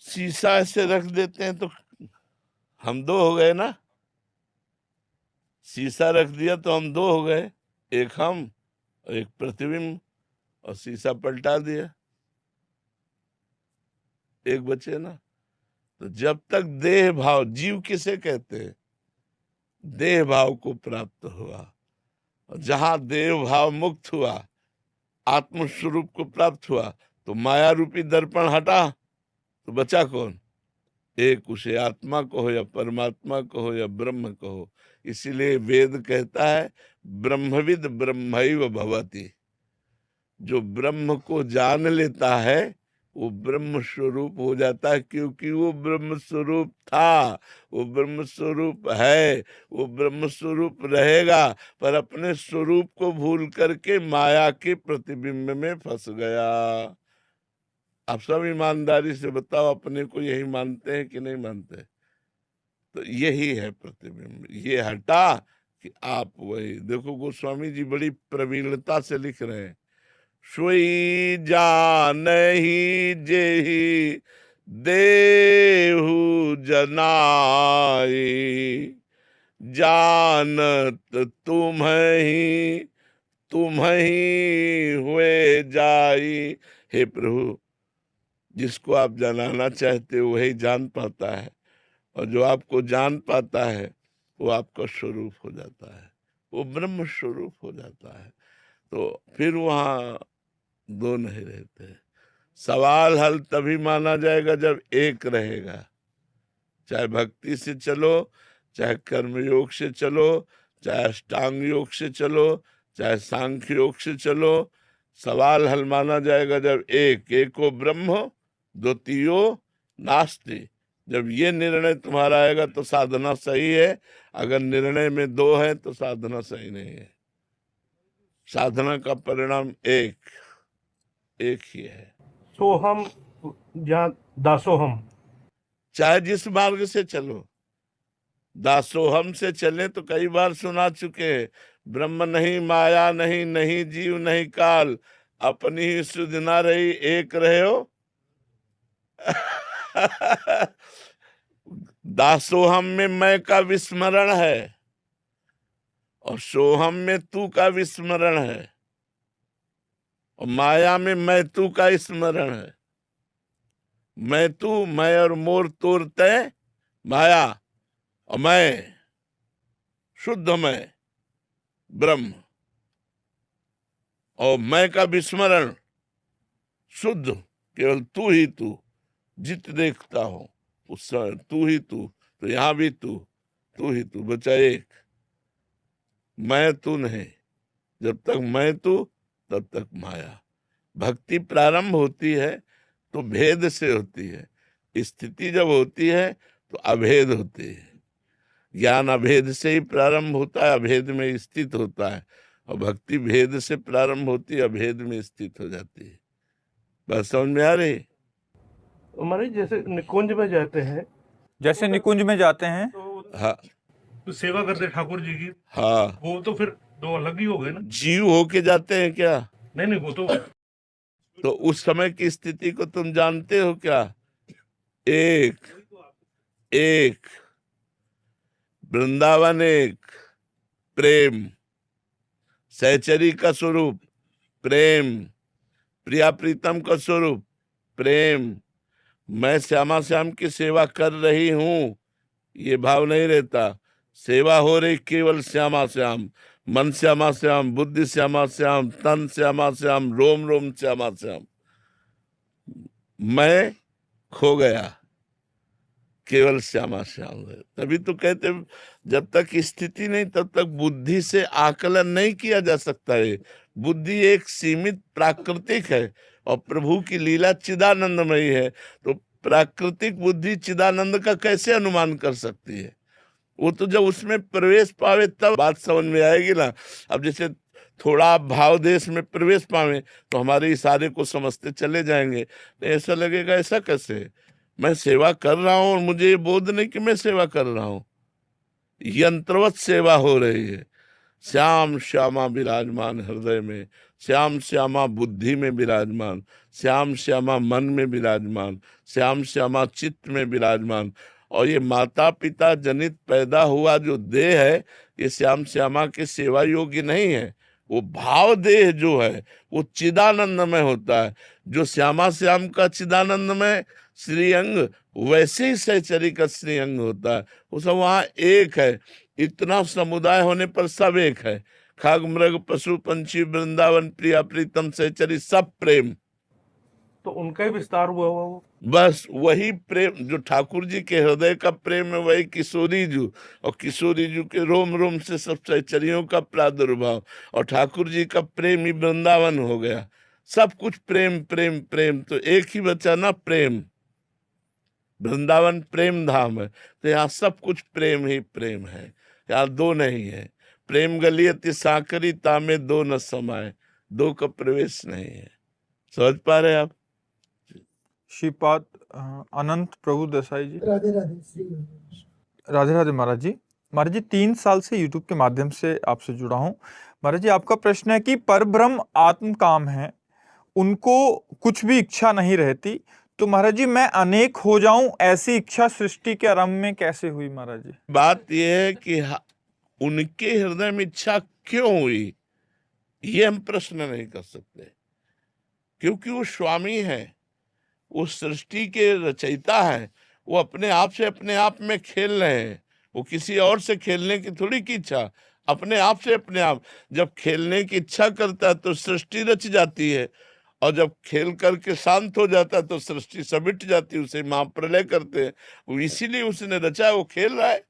शीशा ऐसे रख देते हैं तो हम दो हो गए ना। शीशा रख दिया तो हम दो हो गए, एक हम और एक प्रतिबिंब, और शीशा पलटा दिया, एक बचे ना। तो जब तक देह भाव, जीव किसे कहते हैं, देह भाव को प्राप्त हुआ, और जहां देह भाव मुक्त हुआ, आत्म स्वरूप को प्राप्त हुआ, तो माया रूपी दर्पण हटा, तो बचा कौन? एक, उसे आत्मा कहो या परमात्मा कहो या ब्रह्म कहो। इसीलिए वेद कहता है ब्रह्मविद ब्रह्मैव भवति। जो ब्रह्म को जान लेता है वो ब्रह्म स्वरूप हो जाता है, क्योंकि वो ब्रह्म स्वरूप था, वो ब्रह्म स्वरूप है, वो ब्रह्म स्वरूप रहेगा, पर अपने स्वरूप को भूल करके माया के प्रतिबिंब में फंस गया। आप सब ईमानदारी से बताओ, अपने को यही मानते हैं कि नहीं मानते? तो यही है प्रतिबिंब। ये हटा कि आप वही देखो। गोस्वामी जी बड़ी प्रवीणता से लिख रहे हैं, सोई जानहि जेहि देहु जनाई, जानत तुम्हि तुम्हि हुए जाई। हे प्रभु, जिसको आप जनाना चाहते हो वही जान पाता है, और जो आपको जान पाता है वो आपका स्वरूप हो जाता है, वो ब्रह्म स्वरूप हो जाता है। तो फिर वहां दो नहीं रहते। सवाल हल तभी माना जाएगा जब एक रहेगा। चाहे भक्ति से चलो, चाहे कर्म योग से चलो, चाहे अष्टांग योग से चलो, चाहे सांख्य योग से चलो, सवाल हल माना जाएगा जब एक, एको ब्रह्म द्वितीयो नास्ति। जब ये निर्णय तुम्हारा आएगा तो साधना सही है, अगर निर्णय में दो है तो साधना सही नहीं है। साधना का परिणाम एक ही है। सोहम या दासोहम, चाहे जिस मार्ग से चलो, दासोहम से चले तो कई बार सुना चुके हैं, ब्रह्म नहीं, माया नहीं, नहीं जीव नहीं काल, अपनी ही सुध ना रही, एक रहे हो। दासोहम में मैं का विस्मरण है, और सोहम में तू का विस्मरण है, और माया में मैं तू का स्मरण है। मैं तू, मैं और मोर तोर तय माया, और मैं शुद्ध मैं ब्रह्म, और मैं का विस्मरण शुद्ध केवल तू ही तू। जित देखता हो उस समय तू ही तू, तो यहां भी तू ही तू, बचा एक। मैं तू नहीं, जब तक मैं तू तब तक माया। भक्ति प्रारंभ होती है तो भेद से होती है, स्थिति जब होती है तो अभेद होती है। ज्ञान अभेद से ही प्रारंभ होता है, अभेद में स्थित होता है, और भक्ति भेद से प्रारंभ होती है, अभेद में स्थित हो जाती है। बस समझ में आ रही? हमारे जैसे निकुंज में जाते हैं, जैसे निकुंज में जाते हैं, तो हाँ सेवा करते ठाकुर जी की, हाँ। वो तो फिर दो अलग ही हो गए ना। जीव होके जाते हैं क्या? नहीं, वो तो उस समय की स्थिति को तुम जानते हो क्या? एक वृंदावन, एक प्रेम, सहचरी का स्वरूप प्रेम, प्रिया प्रीतम का स्वरूप प्रेम। मैं श्यामा श्याम की सेवा कर रही हूं, ये भाव नहीं रहता। सेवा हो रही केवल श्यामा श्याम, मन श्यामा श्याम, बुद्धि श्यामा श्याम, तन श्यामा श्याम, रोम रोम श्यामा श्याम। मैं खो गया, केवल श्यामा श्याम है। तभी तो कहते जब तक स्थिति नहीं तब तक बुद्धि से आकलन नहीं किया जा सकता है। बुद्धि एक सीमित प्राकृतिक है, और प्रभु की लीला चिदानंदमयी है, तो प्राकृतिक बुद्धि चिदानंद का कैसे अनुमान कर सकती है? वो तो जब उसमें प्रवेश पावे तब बात समझ में आएगी ना। अब जैसे थोड़ा आप भाव देश में प्रवेश पावे तो हमारे इशारे को समझते चले जाएंगे, तो ऐसा लगेगा ऐसा कैसे, मैं सेवा कर रहा हूं और मुझे ये बोध नहीं कि मैं सेवा कर रहा हूं। यंत्रवत सेवा हो रही है, श्याम श्यामा विराजमान हृदय में, श्याम श्यामा बुद्धि में विराजमान, श्याम श्यामा मन में विराजमान, श्याम श्यामा चित्त में विराजमान। और ये माता पिता जनित पैदा हुआ जो देह है, ये श्याम श्यामा के सेवा योग्य नहीं है। वो भाव देह जो है वो चिदानंद में होता है। जो श्यामा श्याम का चिदानंद में श्रीअंग, वैसे ही सहचरी का श्रीअंग होता है। वो सब वहाँ एक है। इतना समुदाय होने पर सब एक है। खग मृग पशु पंछी वृंदावन प्रिया प्रीतम सहचरी सब प्रेम। तो उनका ही विस्तार हुआ वो। बस वही प्रेम जो ठाकुर जी के हृदय का प्रेम है, वही किशोरी जू, और किशोरी जू के रोम रोम से सब सहचरियों का प्रादुर्भाव, और ठाकुर जी का प्रेम ही वृंदावन हो गया। सब कुछ प्रेम प्रेम प्रेम। तो एक ही बचा ना प्रेम। वृंदावन प्रेम धाम है, तो यहाँ सब कुछ प्रेम ही प्रेम है। यहाँ दो नहीं है। प्रेम गलियति साकरी तामे दो न समाये, दो का प्रवेश नहीं है। समझ पा रहे आप? श्रीपाद अनंत प्रभु देसाई जी। राधे राधे श्री गुरु। राधे राधे महाराज जी। महाराज जी 3 साल से यूट्यूब के माध्यम से आपसे जुड़ा हूँ। महाराज जी आपका प्रश्न है कि परब्रह्म आत्म काम है, उनको कुछ भी इच्छा नहीं रहती, तो महाराज जी मैं अनेक हो जाऊं, ऐसी इच्छा सृष्टि के आरंभ में कैसे हुई महाराज जी? बात यह है कि उनके हृदय में इच्छा क्यों हुई, ये हम प्रश्न नहीं कर सकते, क्योंकि वो स्वामी है, वो सृष्टि के रचयिता है। वो अपने आप से अपने आप में खेल रहे हैं। वो किसी और से खेलने की थोड़ी की इच्छा, अपने आप से अपने आप। जब खेलने की इच्छा करता है तो सृष्टि रच जाती है, और जब खेल करके शांत हो जाता है तो सृष्टि समिट जाती है। उसे महाप्रलय करते हैं। वो इसीलिए उसने रचा है, वो खेल रहा है,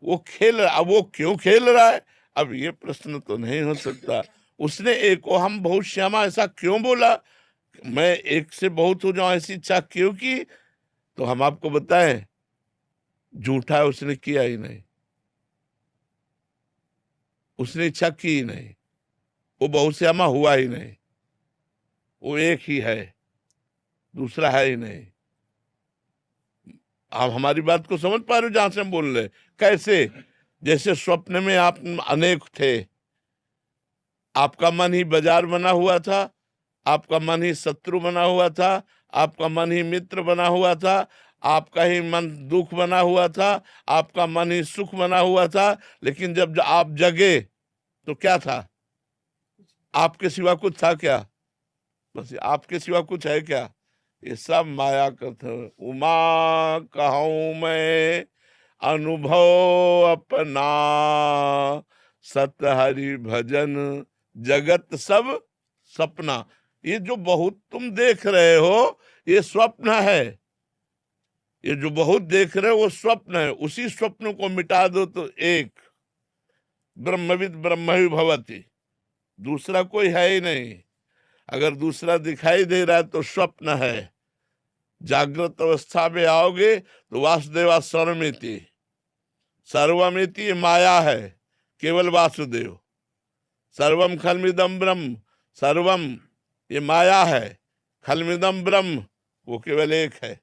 वो खेल रहा है। अब वो क्यों खेल रहा है, अब ये प्रश्न तो नहीं हो सकता। उसने एक को हम बहुत श्यामा ऐसा क्यों बोला, मैं एक से बहुत हो जाऊं ऐसी इच्छा क्यों की, तो हम आपको बताएं झूठा है, उसने किया ही नहीं, उसने इच्छा की ही नहीं, वो बहुत श्यामा हुआ ही नहीं। वो एक ही है, दूसरा है ही नहीं। आप हमारी बात को समझ पा रहे हो जहां से हम बोल रहे? कैसे? जैसे स्वप्न में आप अनेक थे, आपका मन ही बाजार बना हुआ था, आपका मन ही शत्रु बना हुआ था, आपका मन ही मित्र बना हुआ था, आपका ही मन दुख बना हुआ था, आपका मन ही सुख बना हुआ था। लेकिन जब आप जगे तो क्या था? आपके सिवा कुछ था क्या? बस आपके सिवा कुछ है क्या? ये सब माया का था। उमा कहूं मैं अनुभव अपना, सत हरि भजन जगत सब सपना। ये जो बहुत तुम देख रहे हो ये स्वप्न है। ये जो बहुत देख रहे हो वो स्वप्न है। उसी स्वप्न को मिटा दो तो एक ब्रह्मविद ब्रह्म ही भवति, दूसरा कोई है ही नहीं। अगर दूसरा दिखाई दे रहा है तो स्वप्न है। जागृत अवस्था में आओगे तो वासुदेवा सर्वमिति, सर्वमिति ये माया है, केवल वासुदेव। सर्वम खलमिदम ब्रह्म, सर्वम ये माया है, खलमिदम ब्रह्म वो केवल एक है।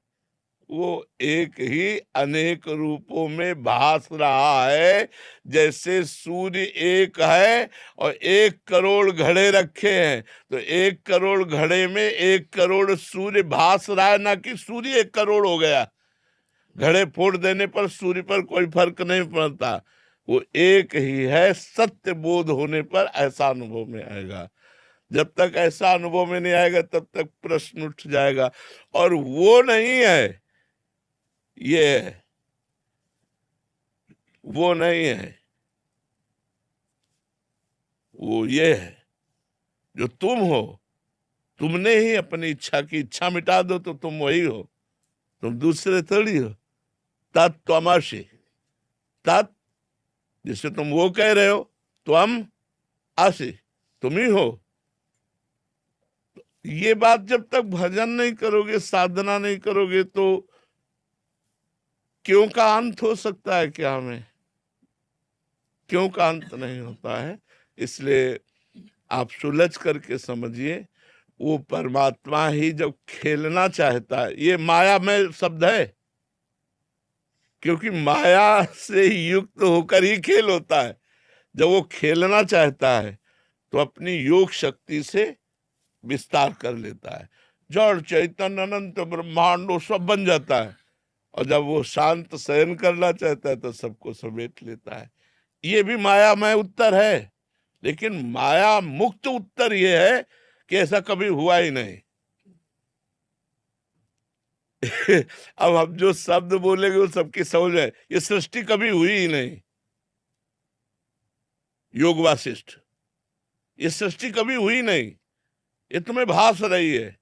वो एक ही अनेक रूपों में भास रहा है। जैसे सूर्य एक है और 1 करोड़ घड़े रखे हैं, तो 1 करोड़ घड़े में 1 करोड़ सूर्य भास रहा है, ना कि सूर्य 1 करोड़ हो गया। घड़े फोड़ देने पर सूर्य पर कोई फर्क नहीं पड़ता, वो एक ही है। सत्य बोध होने पर ऐसा अनुभव में आएगा। जब तक ऐसा अनुभव में नहीं आएगा तब तक प्रश्न उठ जाएगा। और वो नहीं है, ये है, वो नहीं है, वो ये है जो तुम हो। तुमने ही अपनी इच्छा की इच्छा मिटा दो तो तुम वही हो, तुम दूसरे थोड़ी हो। तत्त्वमसि, तत् जिसे तुम वो कह रहे हो, त्वम असि, तुम ही हो। ये बात जब तक भजन नहीं करोगे, साधना नहीं करोगे, तो क्यों का अंत हो सकता है क्या हमें? क्यों का अंत नहीं होता है। इसलिए आप सुलझ करके समझिए, वो परमात्मा ही जब खेलना चाहता है, ये माया में शब्द है, क्योंकि माया से युक्त होकर ही खेल होता है। जब वो खेलना चाहता है तो अपनी योग शक्ति से विस्तार कर लेता है, जड़ चैतन्य अनंत ब्रह्मांड वो सब बन जाता है। और जब वो शांत शयन करना चाहता है तो सबको समेट लेता है। ये भी मायामय उत्तर है, लेकिन माया मुक्त उत्तर ये है कि ऐसा कभी हुआ ही नहीं। अब हम जो शब्द बोलेंगे वो सबकी समझ में, ये सृष्टि कभी हुई ही नहीं। योग वासिष्ठ, ये सृष्टि कभी हुई नहीं, ये तुम्हें भास रही है।